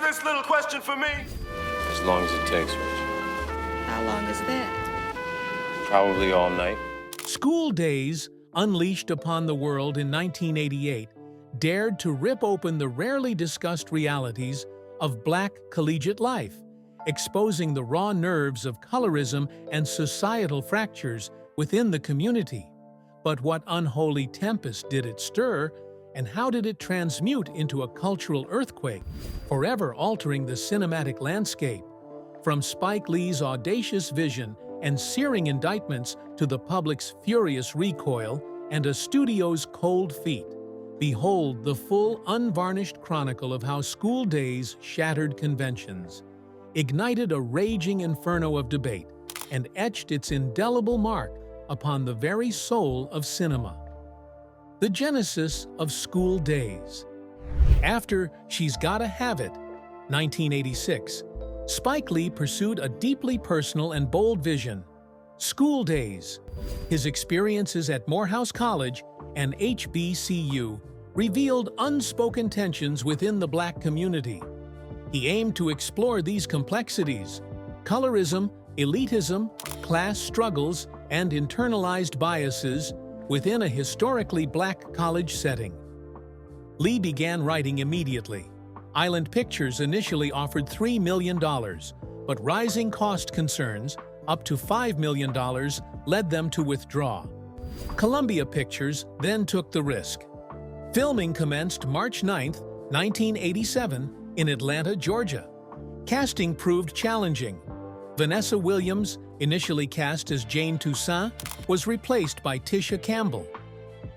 this little question for me? As long as it takes, Rich. How long is that? Probably all night. School Daze, unleashed upon the world in 1988, dared to rip open the rarely discussed realities of Black collegiate life, exposing the raw nerves of colorism and societal fractures within the community. But what unholy tempest did it stir, and how did it transmute into a cultural earthquake, forever altering the cinematic landscape? From Spike Lee's audacious vision and searing indictments to the public's furious recoil and a studio's cold feet, behold the full, unvarnished chronicle of how School Daze shattered conventions, ignited a raging inferno of debate, and etched its indelible mark upon the very soul of cinema. The genesis of School Daze. After She's Gotta Have It, 1986, Spike Lee pursued a deeply personal and bold vision: School Daze. His experiences at Morehouse College and HBCU revealed unspoken tensions within the Black community. He aimed to explore these complexities: colorism, elitism, class struggles, and internalized biases within a historically Black college setting. Lee began writing immediately. Island Pictures initially offered $3 million, but rising cost concerns, up to $5 million, led them to withdraw. Columbia Pictures then took the risk. Filming commenced March 9, 1987, in Atlanta, Georgia. Casting proved challenging. Vanessa Williams, initially cast as Jane Toussaint, was replaced by Tisha Campbell.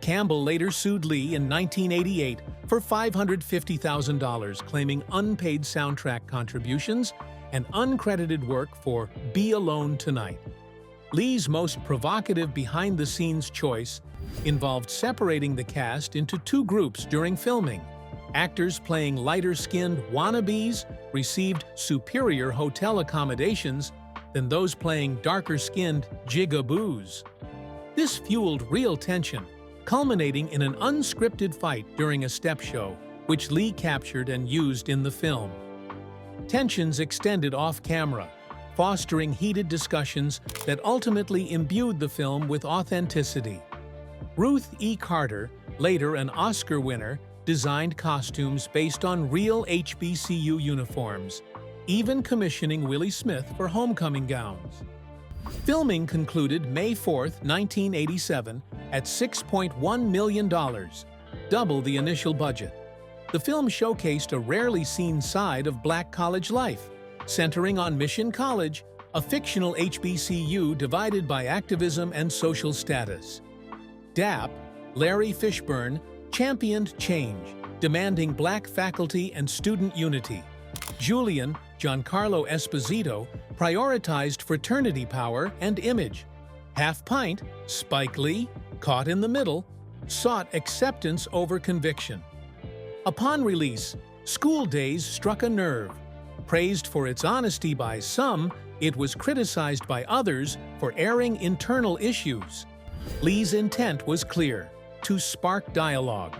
Campbell later sued Lee in 1988 for $550,000, claiming unpaid soundtrack contributions and uncredited work for Be Alone Tonight. Lee's most provocative behind-the-scenes choice involved separating the cast into two groups during filming. Actors playing lighter-skinned wannabes received superior hotel accommodations than those playing darker-skinned jigaboos. This fueled real tension, culminating in an unscripted fight during a step show, which Lee captured and used in the film. Tensions extended off-camera, fostering heated discussions that ultimately imbued the film with authenticity. Ruth E. Carter, later an Oscar winner, designed costumes based on real HBCU uniforms, even commissioning Willie Smith for homecoming gowns. Filming concluded May 4, 1987, at $6.1 million, double the initial budget. The film showcased a rarely seen side of Black college life, centering on Mission College, a fictional HBCU divided by activism and social status. DAP, Larry Fishburne, championed change, demanding Black faculty and student unity. Julian, Giancarlo Esposito, prioritized fraternity power and image. Half Pint, Spike Lee, caught in the middle, sought acceptance over conviction. Upon release, School Daze struck a nerve. Praised for its honesty by some, it was criticized by others for airing internal issues. Lee's intent was clear: to spark dialogue.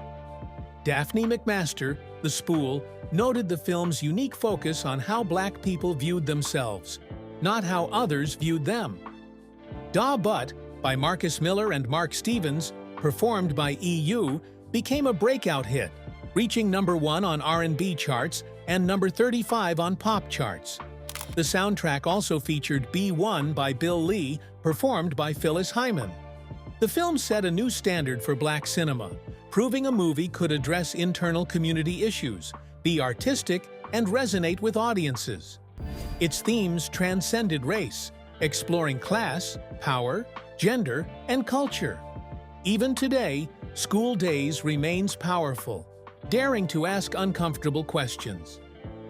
Daphne McMaster, the spool, noted the film's unique focus on how Black people viewed themselves, not how others viewed them. Da Butt, by Marcus Miller and Mark Stevens, performed by EU, became a breakout hit, reaching #1 on R&B charts and number 35 on pop charts. The soundtrack also featured B1 by Bill Lee, performed by Phyllis Hyman. The film set a new standard for Black cinema, proving a movie could address internal community issues, be artistic, and resonate with audiences. Its themes transcended race, exploring class, power, gender, and culture. Even today, School Daze remains powerful, daring to ask uncomfortable questions.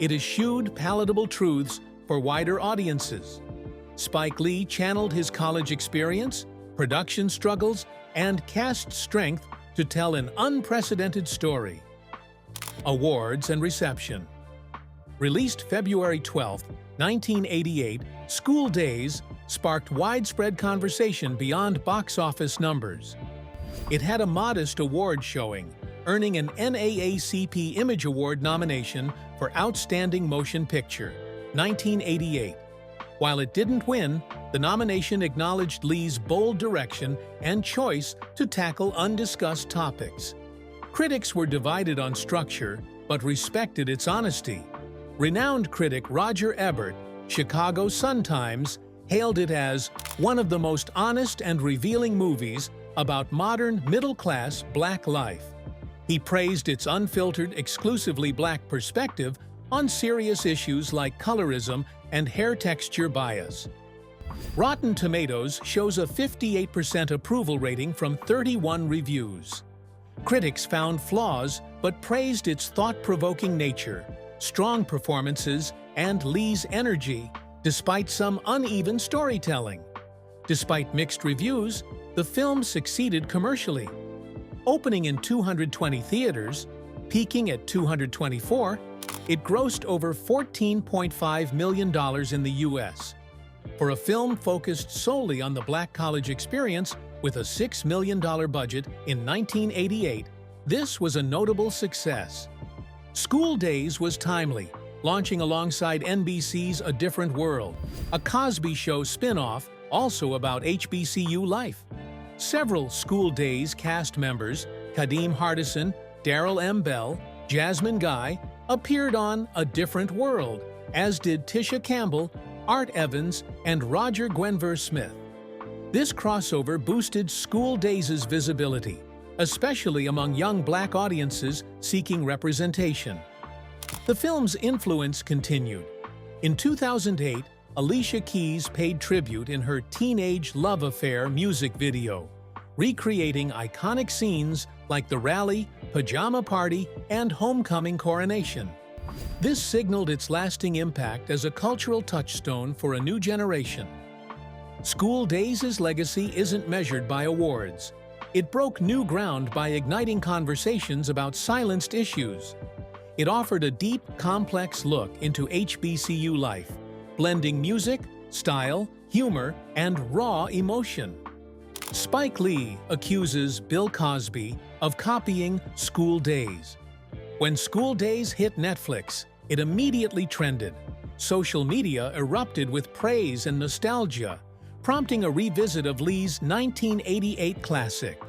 It eschewed palatable truths for wider audiences. Spike Lee channeled his college experience, production struggles, and cast strength to tell an unprecedented story. Awards and reception. Released February 12, 1988, School Daze sparked widespread conversation beyond box office numbers. It had a modest award showing, earning an NAACP Image Award nomination for Outstanding Motion Picture, 1988. While it didn't win, the nomination acknowledged Lee's bold direction and choice to tackle undiscussed topics. Critics were divided on structure, but respected its honesty. Renowned critic Roger Ebert, Chicago Sun-Times, hailed it as one of the most honest and revealing movies about modern middle-class Black life. He praised its unfiltered, exclusively Black perspective on serious issues like colorism and hair texture bias. Rotten Tomatoes shows a 58% approval rating from 31 reviews. Critics found flaws but praised its thought-provoking nature, strong performances, and Lee's energy, despite some uneven storytelling. Despite mixed reviews, the film succeeded commercially. Opening in 220 theaters, peaking at 224, it grossed over $14.5 million in the U.S. For a film focused solely on the Black college experience with a $6 million budget in 1988, this was a notable success. School Daze was timely, launching alongside NBC's A Different World, a Cosby Show spin-off also about HBCU life. Several School Daze cast members, Kadim Hardison, Darrell M. Bell, Jasmine Guy, appeared on A Different World, as did Tisha Campbell, Art Evans, and Roger Guenveur Smith. This crossover boosted School Daze's visibility, especially among young Black audiences seeking representation. The film's influence continued. In 2008, Alicia Keys paid tribute in her Teenage Love Affair music video, recreating iconic scenes like the rally, pajama party, and homecoming coronation. This signaled its lasting impact as a cultural touchstone for a new generation. School Daze's legacy isn't measured by awards. It broke new ground by igniting conversations about silenced issues. It offered a deep, complex look into HBCU life, blending music, style, humor, and raw emotion. Spike Lee accuses Bill Cosby of copying School Daze. When School Daze hit Netflix, it immediately trended. Social media erupted with praise and nostalgia, prompting a revisit of Lee's 1988 classic.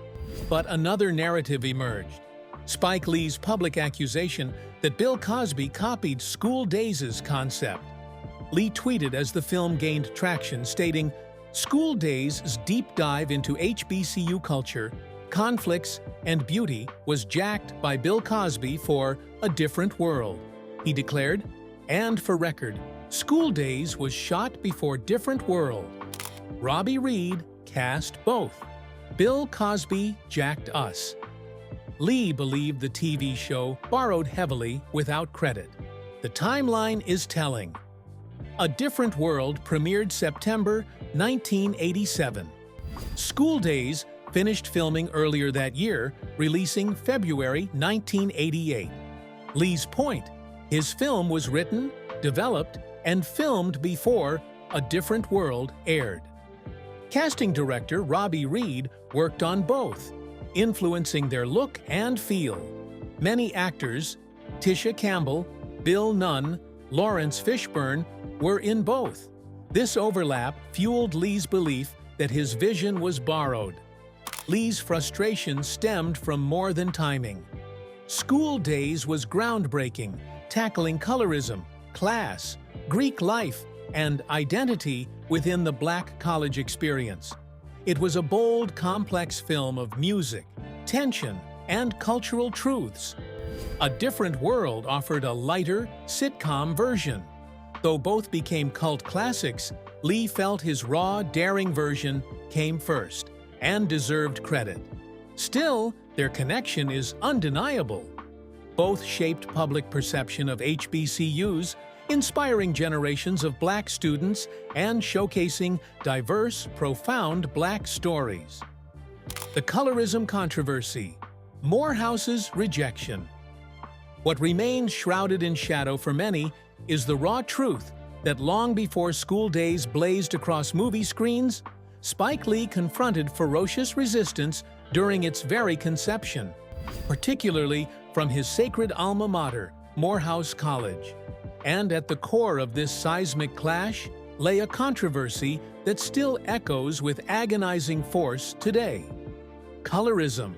But another narrative emerged. Spike Lee's public accusation that Bill Cosby copied School Daze's concept. Lee tweeted as the film gained traction, stating, "School Daze's deep dive into HBCU culture, conflicts, and beauty was jacked by Bill Cosby for A Different World," he declared. And for record, School Daze was shot before Different World. Robbie Reed cast both. Bill Cosby jacked us. Lee believed the TV show borrowed heavily without credit. The timeline is telling. A Different World premiered September 1987. School Daze finished filming earlier that year, releasing February 1988. Lee's point: his film was written, developed, and filmed before A Different World aired. Casting director Robbie Reed worked on both, influencing their look and feel. Many actors, Tisha Campbell, Bill Nunn, Laurence Fishburne, were in both. This overlap fueled Lee's belief that his vision was borrowed. Lee's frustration stemmed from more than timing. School Daze was groundbreaking, tackling colorism, class, Greek life, and identity within the Black college experience. It was a bold, complex film of music, tension, and cultural truths. A Different World offered a lighter, sitcom version. Though both became cult classics, Lee felt his raw, daring version came first and deserved credit. Still, their connection is undeniable. Both shaped public perception of HBCUs, inspiring generations of Black students and showcasing diverse, profound Black stories. The colorism controversy, Morehouses Rejection. What remains shrouded in shadow for many is the raw truth that long before School Daze blazed across movie screens, Spike Lee confronted ferocious resistance during its very conception. particularly from his sacred alma mater, Morehouse College. And at the core of this seismic clash lay a controversy that still echoes with agonizing force today. Colorism.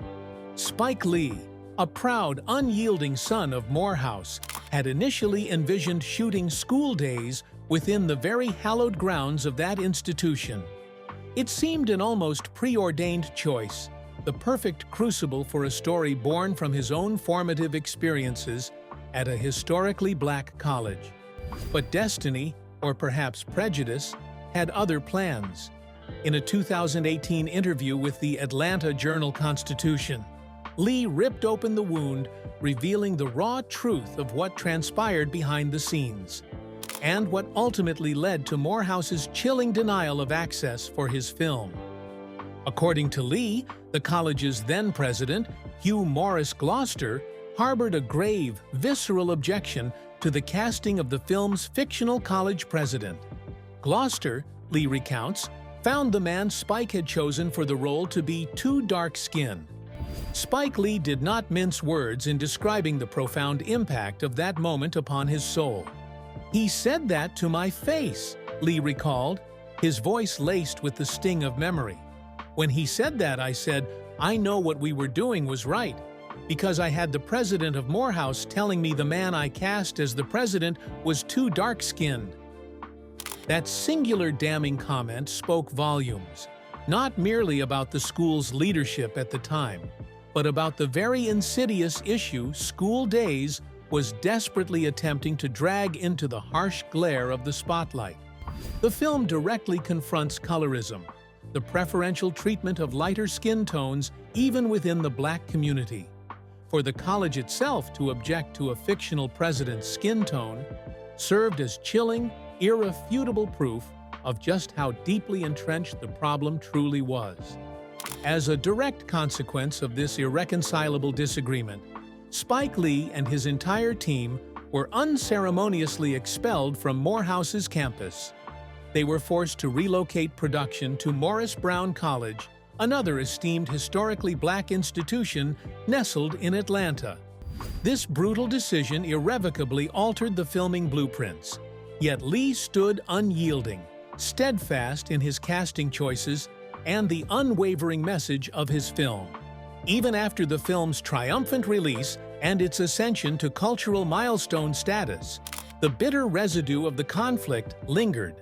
Spike Lee, a proud, unyielding son of Morehouse, had initially envisioned shooting School Daze within the very hallowed grounds of that institution. It seemed an almost preordained choice, the perfect crucible for a story born from his own formative experiences at a historically black college. But destiny, or perhaps prejudice, had other plans. In a 2018 interview with the Atlanta Journal-Constitution, Lee ripped open the wound, revealing the raw truth of what transpired behind the scenes, and what ultimately led to Morehouse's chilling denial of access for his film. According to Lee, the college's then-president, Hugh Morris Gloucester, harbored a grave, visceral objection to the casting of the film's fictional college president. Gloucester, Lee recounts, found the man Spike had chosen for the role to be too dark-skinned. Spike Lee did not mince words in describing the profound impact of that moment upon his soul. "He said that to my face," Lee recalled, his voice laced with the sting of memory. "When he said that, I said, I know what we were doing was right, because I had the president of Morehouse telling me the man I cast as the president was too dark-skinned." That singular damning comment spoke volumes, not merely about the school's leadership at the time, but about the very insidious issue School Daze was desperately attempting to drag into the harsh glare of the spotlight. The film directly confronts colorism, the preferential treatment of lighter skin tones even within the black community. For the college itself to object to a fictional president's skin tone served as chilling, irrefutable proof of just how deeply entrenched the problem truly was. As a direct consequence of this irreconcilable disagreement, Spike Lee and his entire team were unceremoniously expelled from Morehouse's campus. They were forced to relocate production to Morris Brown College, another esteemed historically black institution nestled in Atlanta. This brutal decision irrevocably altered the filming blueprints, yet Lee stood unyielding, steadfast in his casting choices and the unwavering message of his film. Even after the film's triumphant release and its ascension to cultural milestone status, the bitter residue of the conflict lingered.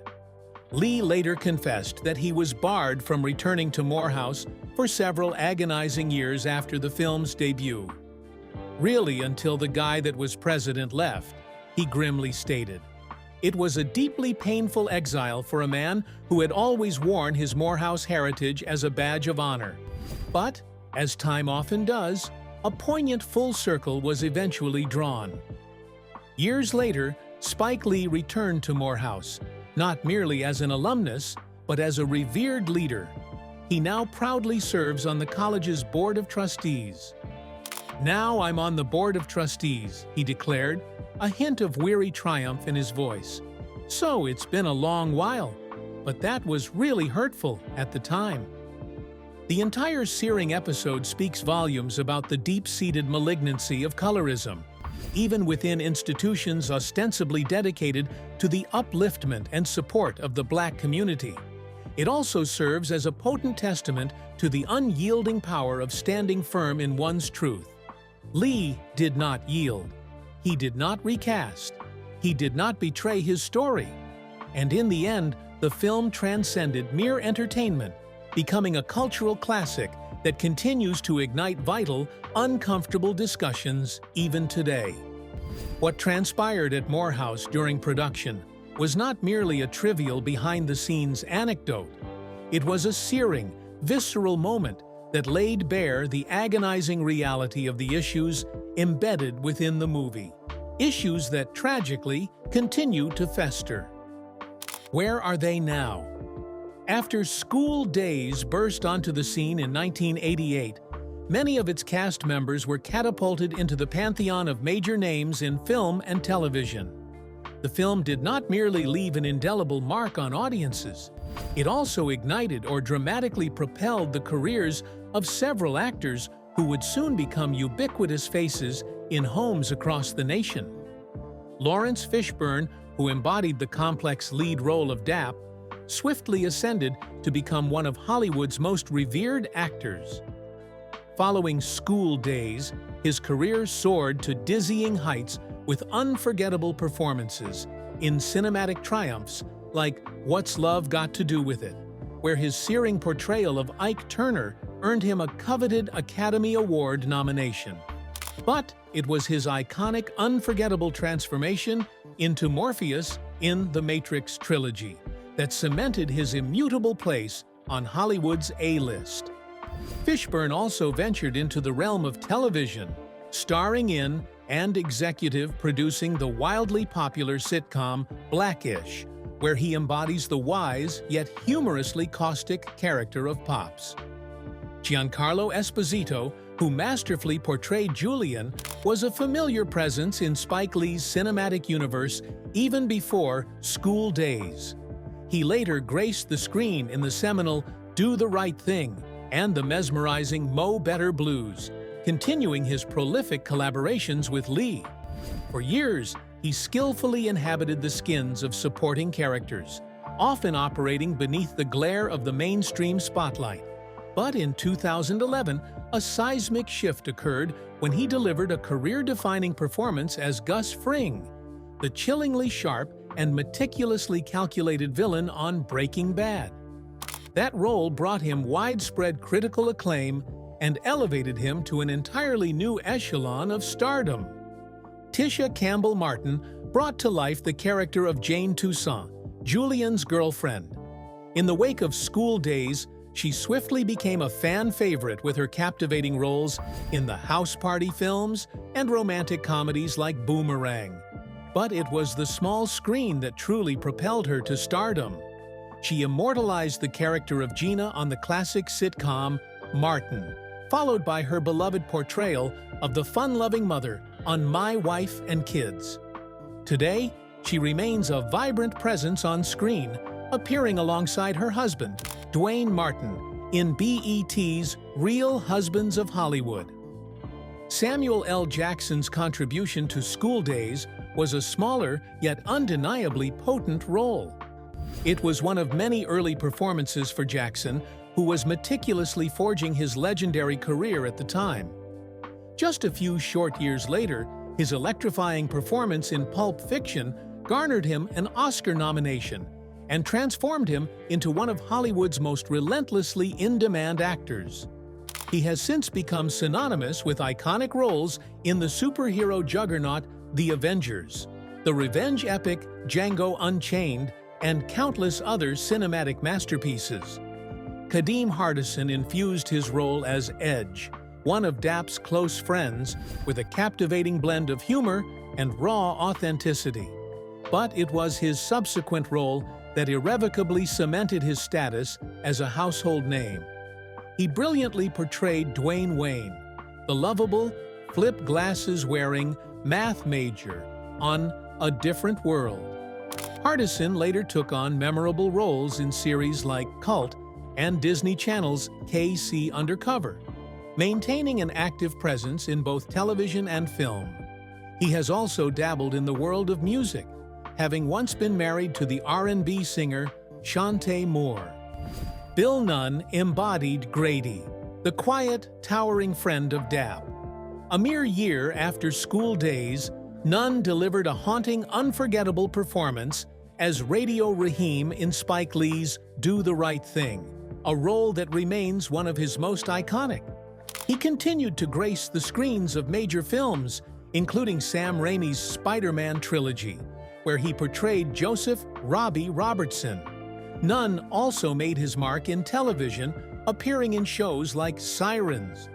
Lee later confessed that he was barred from returning to Morehouse for several agonizing years after the film's debut. "Really until the guy that was president left," he grimly stated. It was a deeply painful exile for a man who had always worn his Morehouse heritage as a badge of honor. But, as time often does, a poignant full circle was eventually drawn. Years later, Spike Lee returned to Morehouse, not merely as an alumnus, but as a revered leader. He now proudly serves on the college's Board of Trustees. "Now I'm on the Board of Trustees," he declared, a hint of weary triumph in his voice. "So it's been a long while, but that was really hurtful at the time." The entire searing episode speaks volumes about the deep-seated malignancy of colorism, even within institutions ostensibly dedicated to the upliftment and support of the black community. It also serves as a potent testament to the unyielding power of standing firm in one's truth. Lee did not yield. He did not recast. He did not betray his story. And in the end, the film transcended mere entertainment, becoming a cultural classic that continues to ignite vital, uncomfortable discussions even today. What transpired at Morehouse during production was not merely a trivial behind-the-scenes anecdote. It was a searing, visceral moment that laid bare the agonizing reality of the issues embedded within the movie. Issues that, tragically, continue to fester. Where are they now? After School Daze burst onto the scene in 1988, many of its cast members were catapulted into the pantheon of major names in film and television. The film did not merely leave an indelible mark on audiences. It also ignited or dramatically propelled the careers of several actors who would soon become ubiquitous faces in homes across the nation. Laurence Fishburne, who embodied the complex lead role of Dap, swiftly ascended to become one of Hollywood's most revered actors. Following School Daze, his career soared to dizzying heights with unforgettable performances in cinematic triumphs like What's Love Got to Do with It, where his searing portrayal of Ike Turner earned him a coveted Academy Award nomination. But it was his iconic, unforgettable transformation into Morpheus in the Matrix trilogy that cemented his immutable place on Hollywood's A-list. Fishburne also ventured into the realm of television, starring in and executive producing the wildly popular sitcom Blackish, where he embodies the wise yet humorously caustic character of Pops. Giancarlo Esposito, who masterfully portrayed Julian, was a familiar presence in Spike Lee's cinematic universe even before School Daze. He later graced the screen in the seminal Do the Right Thing and the mesmerizing Mo Better Blues, continuing his prolific collaborations with Lee. For years, he skillfully inhabited the skins of supporting characters, often operating beneath the glare of the mainstream spotlight. But in 2011, a seismic shift occurred when he delivered a career-defining performance as Gus Fring, the chillingly sharp and meticulously calculated villain on Breaking Bad. That role brought him widespread critical acclaim and elevated him to an entirely new echelon of stardom. Tisha Campbell Martin brought to life the character of Jane Toussaint, Julian's girlfriend. In the wake of School Daze, she swiftly became a fan favorite with her captivating roles in the house party films and romantic comedies like Boomerang. But it was the small screen that truly propelled her to stardom. She immortalized the character of Gina on the classic sitcom Martin, followed by her beloved portrayal of the fun-loving mother on My Wife and Kids. Today, she remains a vibrant presence on screen, appearing alongside her husband, Dwayne Martin, in BET's Real Husbands of Hollywood. Samuel L. Jackson's contribution to School Daze was a smaller yet undeniably potent role. It was one of many early performances for Jackson, who was meticulously forging his legendary career at the time. Just a few short years later, his electrifying performance in Pulp Fiction garnered him an Oscar nomination and transformed him into one of Hollywood's most relentlessly in-demand actors. He has since become synonymous with iconic roles in the superhero juggernaut The Avengers, the revenge epic Django Unchained, and countless other cinematic masterpieces. Kadim Hardison infused his role as Edge, one of Dap's close friends, with a captivating blend of humor and raw authenticity. But it was his subsequent role that irrevocably cemented his status as a household name. He brilliantly portrayed Dwayne Wayne, the lovable, flip-glasses-wearing math major on A Different World. Hardison later took on memorable roles in series like Cult and Disney Channel's KC Undercover, maintaining an active presence in both television and film. He has also dabbled in the world of music, having once been married to the R&B singer Shantae Moore. Bill Nunn embodied Grady, the quiet, towering friend of Dap. A mere year after School Daze, Nunn delivered a haunting, unforgettable performance as Radio Raheem in Spike Lee's Do the Right Thing, a role that remains one of his most iconic. He continued to grace the screens of major films, including Sam Raimi's Spider-Man trilogy, where he portrayed Joseph Robbie Robertson. Nunn also made his mark in television, appearing in shows like Sirens.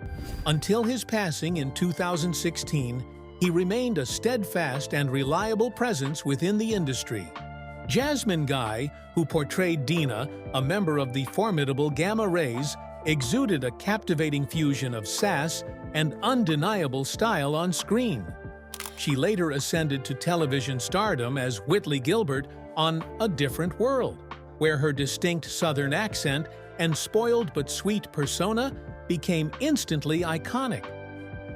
Until his passing in 2016, he remained a steadfast and reliable presence within the industry. Jasmine Guy, who portrayed Dina, a member of the formidable Gamma Rays, exuded a captivating fusion of sass and undeniable style on screen. She later ascended to television stardom as Whitley Gilbert on A Different World, where her distinct Southern accent and spoiled but sweet persona became instantly iconic.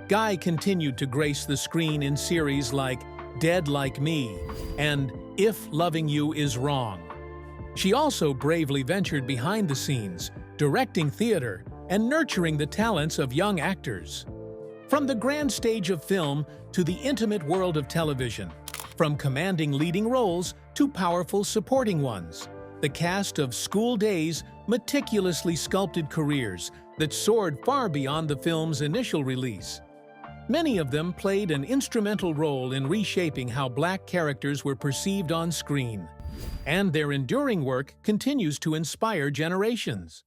Guy continued to grace the screen in series like Dead Like Me and If Loving You Is Wrong. She also bravely ventured behind the scenes, directing theater and nurturing the talents of young actors. From the grand stage of film to the intimate world of television, from commanding leading roles to powerful supporting ones, the cast of School Daze meticulously sculpted careers that soared far beyond the film's initial release. Many of them played an instrumental role in reshaping how Black characters were perceived on screen, and their enduring work continues to inspire generations.